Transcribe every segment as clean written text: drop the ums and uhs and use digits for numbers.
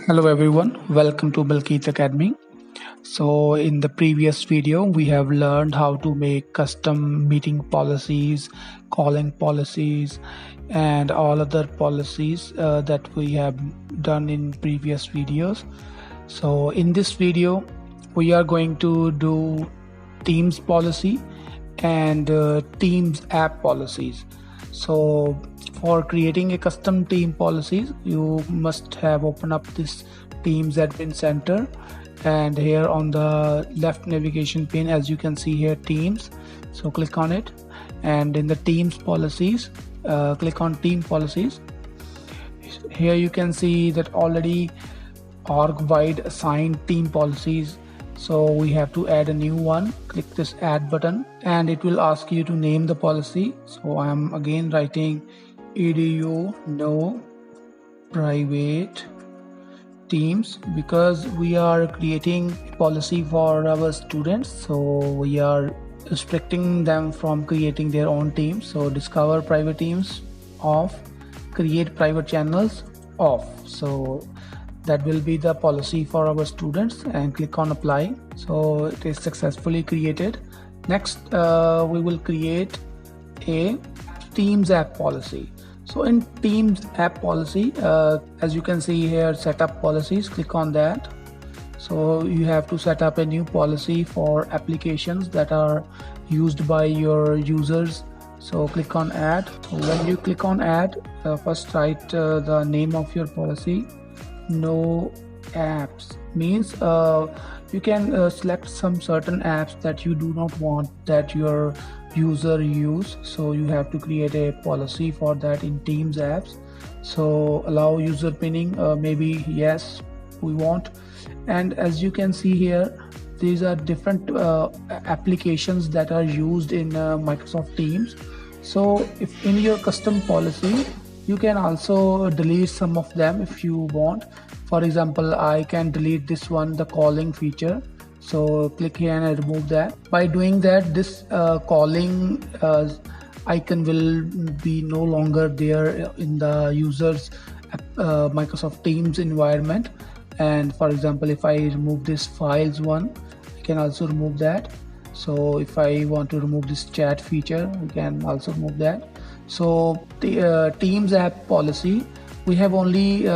Hello everyone, welcome to Balkeet Academy. So in the previous video we have learned how to make custom meeting policies, calling policies and all other policies that we have done in previous videos. So in this video we are going to do Teams policy and Teams app policies. So for creating a custom team policies, you must have opened up this Teams admin center, and here on the left navigation pane, as you can see here, Teams. So click on it, and in the Teams policies, click on team policies. Here you can see that already org-wide assigned team policies, so we have to add a new one. Click this add button and it will ask you to name the policy. So I am again writing edu no private teams because we are creating a policy for our students, so we are restricting them from creating their own teams. So discover private teams off, create private channels off. So that will be the policy for our students, and click on apply. So it is successfully created. Next we will create a Teams app policy. So in Teams app policy, as you can see here, setup policies, click on that. So you have to set up a new policy for applications that are used by your users. So click on add. So when you click on add, first write the name of your policy. No apps means you can select some certain apps that you do not want that your user use, so you have to create a policy for that in Teams apps. So allow user pinning, maybe yes we want. And as you can see here, these are different applications that are used in Microsoft Teams. So if in your custom policy, you can also delete some of them if you want. For example, I can delete this one, the calling feature. So click here and I remove that. By doing that, this calling icon will be no longer there in the user's Microsoft Teams environment. And for example, if I remove this files one, I can also remove that. So if I want to remove this chat feature, we can also remove that. So the Teams app policy, we have only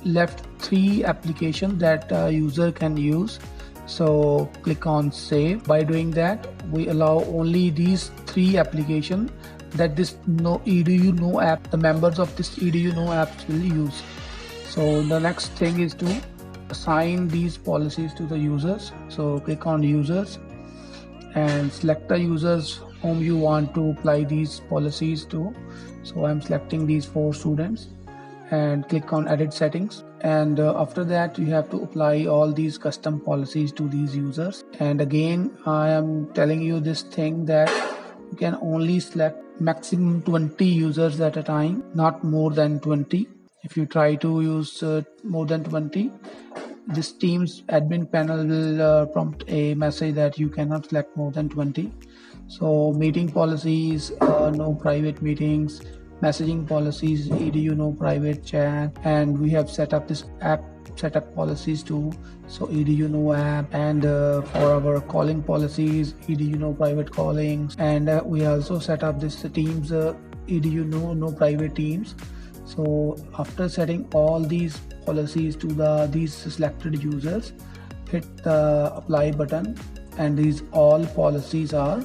left 3 applications that user can use. So click on save. By doing that, we allow only these 3 applications that this edu no app, the members of this edu no apps will use. So the next thing is to assign these policies to the users. So click on users and select the users whom you want to apply these policies to. So I'm selecting these 4 students and click on edit settings, and after that you have to apply all these custom policies to these users. And again I am telling you this thing that you can only select maximum 20 users at a time, not more than 20. If you try to use more than 20, this Teams admin panel will prompt a message that you cannot select more than 20. So meeting policies, no private meetings. Messaging policies, edu no private chat. And we have set up this app setup policies too. So edu no app. And for our calling policies, edu no private callings. And we also set up this Teams edu no private teams. So after setting all these policies to these selected users, hit the apply button, and these all policies are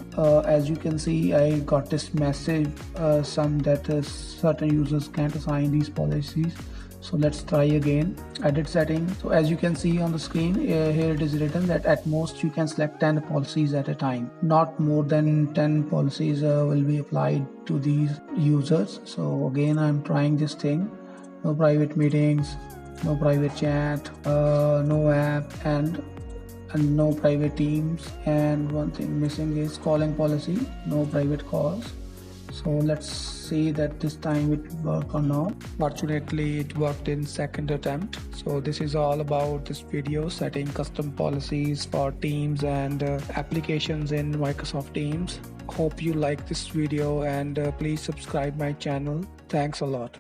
as you can see, I got this message some that certain users can't assign these policies. So let's try again, edit settings. So as you can see on the screen, here it is written that at most you can select 10 policies at a time, not more than 10 policies will be applied to these users. So again I'm trying this thing, no private meetings, no private chat, no app, and no private teams. And one thing missing is calling policy, no private calls. So let's see that this time it worked or not. Fortunately it worked in second attempt. So this is all about this video, setting custom policies for Teams and applications in Microsoft Teams. Hope you like this video, and please subscribe my channel. Thanks a lot.